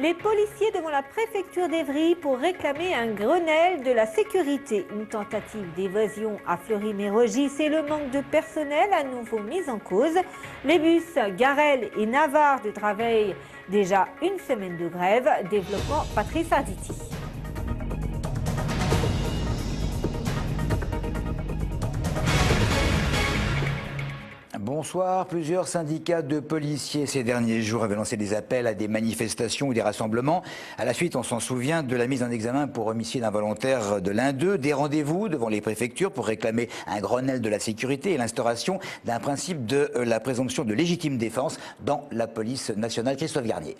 Les policiers devant la préfecture d'Évry pour réclamer un Grenelle de la sécurité. Une tentative d'évasion à Fleury-Mérogis et le manque de personnel à nouveau mis en cause. Les bus Garel et Navarre de Draveil, déjà une semaine de grève. Développement Patrice Arditi. Bonsoir. Plusieurs syndicats de policiers ces derniers jours avaient lancé des appels à des manifestations ou des rassemblements. À la suite, on s'en souvient, de la mise en examen pour homicide involontaire de l'un d'eux, des rendez-vous devant les préfectures pour réclamer un Grenelle de la sécurité et l'instauration d'un principe de la présomption de légitime défense dans la police nationale. Christophe Garnier.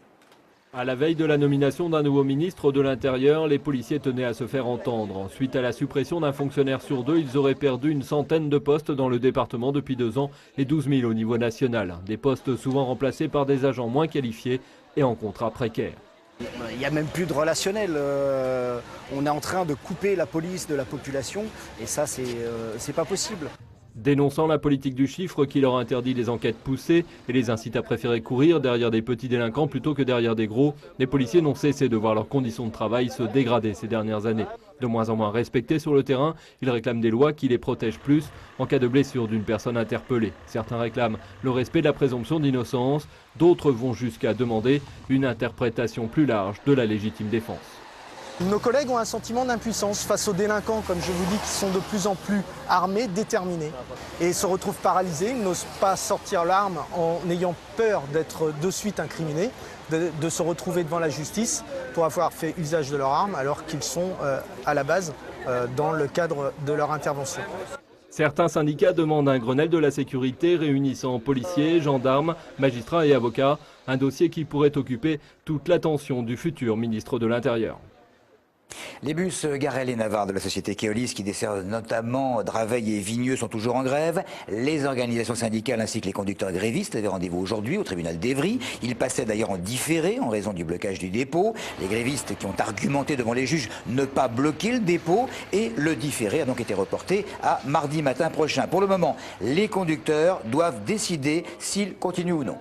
À la veille de la nomination d'un nouveau ministre de l'Intérieur, les policiers tenaient à se faire entendre. Suite à la suppression d'un fonctionnaire sur deux, ils auraient perdu une centaine de postes dans le département depuis 2 ans et 12 000 au niveau national. Des postes souvent remplacés par des agents moins qualifiés et en contrat précaire. Il n'y a même plus de relationnel. On est en train de couper la police de la population et ça, c'est pas possible. Dénonçant la politique du chiffre qui leur interdit les enquêtes poussées et les incite à préférer courir derrière des petits délinquants plutôt que derrière des gros, les policiers n'ont cessé de voir leurs conditions de travail se dégrader ces dernières années. De moins en moins respectés sur le terrain, ils réclament des lois qui les protègent plus en cas de blessure d'une personne interpellée. Certains réclament le respect de la présomption d'innocence, d'autres vont jusqu'à demander une interprétation plus large de la légitime défense. Nos collègues ont un sentiment d'impuissance face aux délinquants, comme je vous dis, qui sont de plus en plus armés, déterminés, et se retrouvent paralysés. Ils n'osent pas sortir l'arme en ayant peur d'être de suite incriminés, de se retrouver devant la justice pour avoir fait usage de leur arme, alors qu'ils sont à la base dans le cadre de leur intervention. Certains syndicats demandent un Grenelle de la sécurité réunissant policiers, gendarmes, magistrats et avocats, un dossier qui pourrait occuper toute l'attention du futur ministre de l'Intérieur. Les bus Garel et Navarre de la société Keolis, qui desservent notamment Draveil et Vigneux, sont toujours en grève. Les organisations syndicales ainsi que les conducteurs grévistes avaient rendez-vous aujourd'hui au tribunal d'Évry. Ils passaient d'ailleurs en différé en raison du blocage du dépôt. Les grévistes qui ont argumenté devant les juges ne pas bloquer le dépôt et le différé a donc été reporté à mardi matin prochain. Pour le moment, les conducteurs doivent décider s'ils continuent ou non.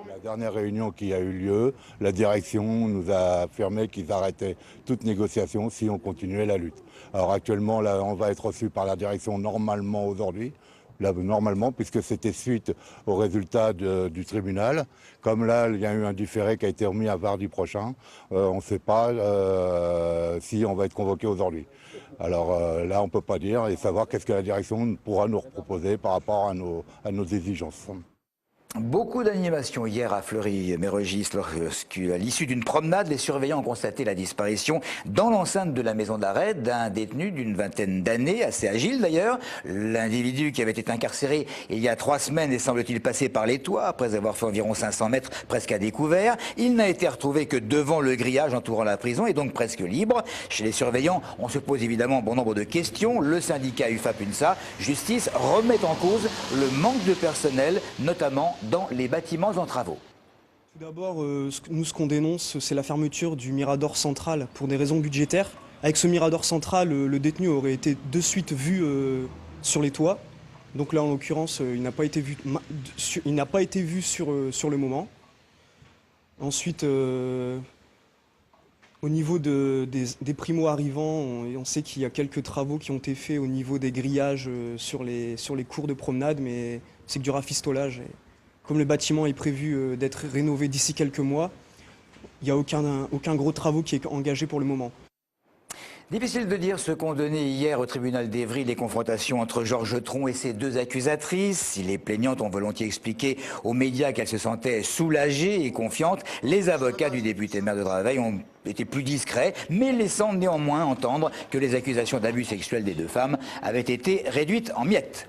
La dernière réunion qui a eu lieu, la direction nous a affirmé qu'ils arrêtaient toute négociation si on continuait la lutte. Alors actuellement, là, on va être reçu par la direction normalement aujourd'hui, normalement, puisque c'était suite au résultat du tribunal. Comme là, il y a eu un différé qui a été remis à mardi prochain, on ne sait pas si on va être convoqué aujourd'hui. Alors là, on ne peut pas dire et savoir qu'est-ce que la direction pourra nous proposer par rapport à nos exigences. Beaucoup d'animations hier à Fleury-Mérogis lorsqu'à l'issue d'une promenade, les surveillants ont constaté la disparition dans l'enceinte de la maison d'arrêt d'un détenu d'une vingtaine d'années, assez agile d'ailleurs. L'individu qui avait été incarcéré il y a 3 semaines est semble-t-il passé par les toits après avoir fait environ 500 mètres presque à découvert. Il n'a été retrouvé que devant le grillage entourant la prison et donc presque libre. Chez les surveillants, on se pose évidemment bon nombre de questions. Le syndicat UFAP-UNSA Justice remet en cause le manque de personnel, notamment dans les bâtiments en travaux. Tout d'abord, nous ce qu'on dénonce, c'est la fermeture du Mirador central pour des raisons budgétaires. Avec ce Mirador central, le détenu aurait été de suite vu sur les toits. Donc là, en l'occurrence, il n'a pas été vu sur le moment. Ensuite, au niveau des primo-arrivants, on sait qu'il y a quelques travaux qui ont été faits au niveau des grillages sur les cours de promenade, mais c'est que du rafistolage. Comme le bâtiment est prévu d'être rénové d'ici quelques mois, il n'y a aucun gros travaux qui est engagé pour le moment. Difficile de dire ce qu'ont donné hier au tribunal d'Évry les confrontations entre Georges Tron et ses 2 accusatrices. Si les plaignantes ont volontiers expliqué aux médias qu'elles se sentaient soulagées et confiantes, les avocats du député maire de Draveil ont été plus discrets, mais laissant néanmoins entendre que les accusations d'abus sexuels des 2 femmes avaient été réduites en miettes.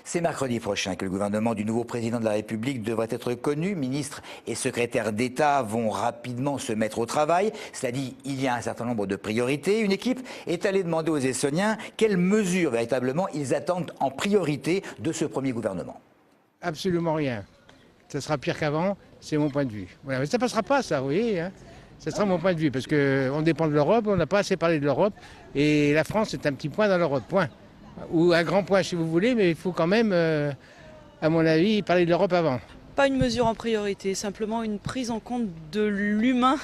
C'est mercredi prochain que le gouvernement du nouveau président de la République devrait être connu. Ministres et secrétaires d'État vont rapidement se mettre au travail. Cela dit, il y a un certain nombre de priorités. Une équipe est allée demander aux Essonniens quelles mesures véritablement ils attendent en priorité de ce premier gouvernement. Absolument rien. Ça sera pire qu'avant, c'est mon point de vue. Voilà. Mais ça ne passera pas, ça, vous voyez. Hein. Ça sera mon point de vue, parce qu'on dépend de l'Europe, on n'a pas assez parlé de l'Europe. Et la France est un petit point dans l'Europe, point. Ou un grand point si vous voulez, mais il faut quand même, à mon avis, parler de l'Europe avant. Pas une mesure en priorité, simplement une prise en compte de l'humain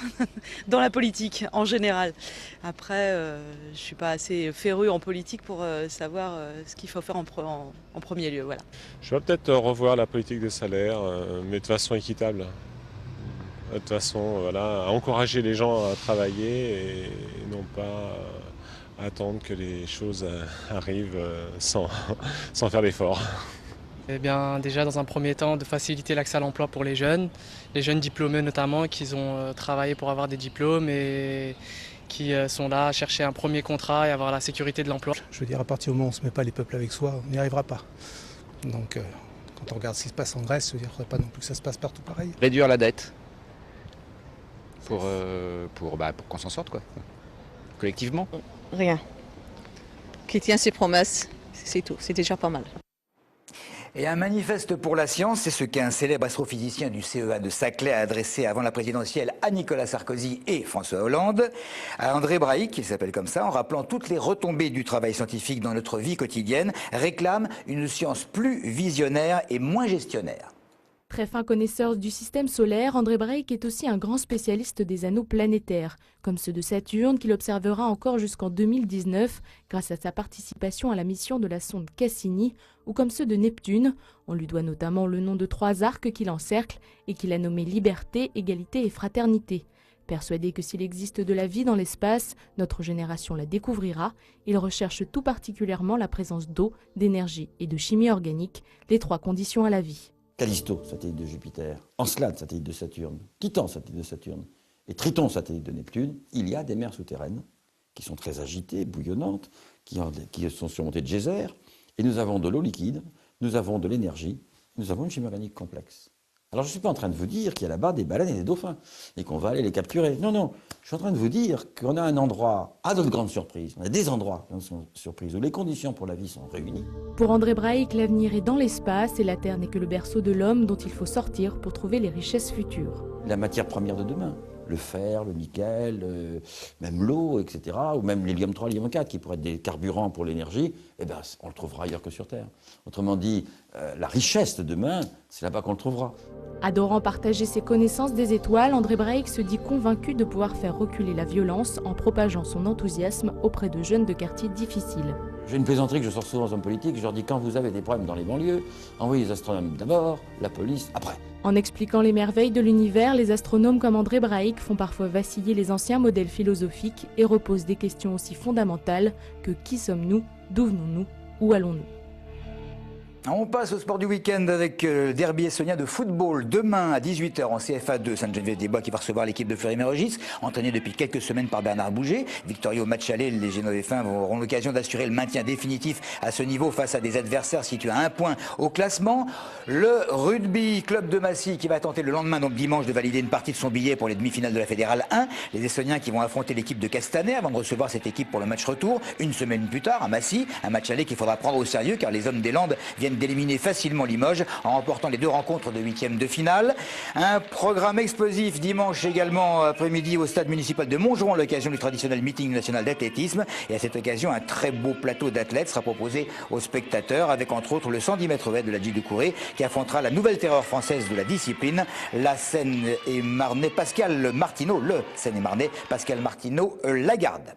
dans la politique en général. Après, je ne suis pas assez féru en politique pour savoir ce qu'il faut faire en premier lieu. Voilà. Je vais peut-être revoir la politique des salaires, mais de façon équitable. De toute façon, voilà, encourager les gens à travailler et non pas attendre que les choses arrivent sans faire d'efforts. Eh bien, déjà, dans un premier temps, de faciliter l'accès à l'emploi pour les jeunes diplômés notamment, qui ont travaillé pour avoir des diplômes et qui sont là à chercher un premier contrat et avoir la sécurité de l'emploi. Je veux dire, à partir du moment où on ne se met pas les peuples avec soi, on n'y arrivera pas. Donc, quand on regarde ce qui se passe en Grèce, il ne faudrait pas non plus que ça se passe partout pareil. Réduire la dette pour qu'on s'en sorte, quoi, collectivement. Rien. Qui tient ses promesses, c'est tout, c'est déjà pas mal. Et un manifeste pour la science, c'est ce qu'un célèbre astrophysicien du CEA de Saclay a adressé avant la présidentielle à Nicolas Sarkozy et François Hollande, à André Braic, il s'appelle comme ça, en rappelant toutes les retombées du travail scientifique dans notre vie quotidienne, réclame une science plus visionnaire et moins gestionnaire. Très fin connaisseur du système solaire, André Braic est aussi un grand spécialiste des anneaux planétaires, comme ceux de Saturne qu'il observera encore jusqu'en 2019 grâce à sa participation à la mission de la sonde Cassini, ou comme ceux de Neptune. On lui doit notamment le nom de 3 arcs qui l'encerclent et qu'il a nommé Liberté, Égalité et Fraternité. Persuadé que s'il existe de la vie dans l'espace, notre génération la découvrira, il recherche tout particulièrement la présence d'eau, d'énergie et de chimie organique, les 3 conditions à la vie. Callisto, satellite de Jupiter, Encelade, satellite de Saturne, Titan, satellite de Saturne, et Triton, satellite de Neptune, il y a des mers souterraines qui sont très agitées, bouillonnantes, qui sont surmontées de geysers, et nous avons de l'eau liquide, nous avons de l'énergie, nous avons une chimie organique complexe. Alors je ne suis pas en train de vous dire qu'il y a là-bas des baleines et des dauphins, et qu'on va aller les capturer. Non, non, je suis en train de vous dire qu'on a un endroit, à notre grande surprise, on a des endroits, à notre surprise, où les conditions pour la vie sont réunies. Pour André Braic, l'avenir est dans l'espace et la Terre n'est que le berceau de l'homme dont il faut sortir pour trouver les richesses futures. La matière première de demain, le fer, le nickel, même l'eau, etc., ou même l'hélium 3, l'hélium 4, qui pourraient être des carburants pour l'énergie, eh ben, on le trouvera ailleurs que sur Terre. Autrement dit, la richesse de demain, c'est là-bas qu'on le trouvera. Adorant partager ses connaissances des étoiles, André Braic se dit convaincu de pouvoir faire reculer la violence en propageant son enthousiasme auprès de jeunes de quartiers difficiles. J'ai une plaisanterie que je sors souvent aux hommes politiques, je leur dis quand vous avez des problèmes dans les banlieues, envoyez les astronomes d'abord, la police après. En expliquant les merveilles de l'univers, les astronomes comme André Braic font parfois vaciller les anciens modèles philosophiques et reposent des questions aussi fondamentales que qui sommes-nous, d'où venons-nous, où allons-nous? On passe au sport du week-end avec le derby essonien de football. Demain à 18 h en CFA2, Sainte-Geneviève-des-Bois qui va recevoir l'équipe de Fleury-Mérogis, entraînée depuis quelques semaines par Bernard Bouger. Victorieux au match aller, les Génovéfins auront l'occasion d'assurer le maintien définitif à ce niveau face à des adversaires situés à 1 point au classement. Le rugby club de Massy qui va tenter le lendemain, donc dimanche, de valider une partie de son billet pour les demi-finales de la Fédérale 1. Les Essoniens qui vont affronter l'équipe de Castanet avant de recevoir cette équipe pour le match retour. Une semaine plus tard à Massy, un match aller qu'il faudra prendre au sérieux car les hommes des Landes viennent d'éliminer facilement Limoges en remportant les 2 rencontres de 8e de finale. Un programme explosif dimanche également après-midi au stade municipal de Montgeron à l'occasion du traditionnel meeting national d'athlétisme. Et à cette occasion, un très beau plateau d'athlètes sera proposé aux spectateurs avec entre autres le 110 mètres haies de la Gilles du Couré qui affrontera la nouvelle terreur française de la discipline, la Seine-et-Marnais Pascal Martineau, le Seine-et-Marnais Pascal Martineau Lagarde.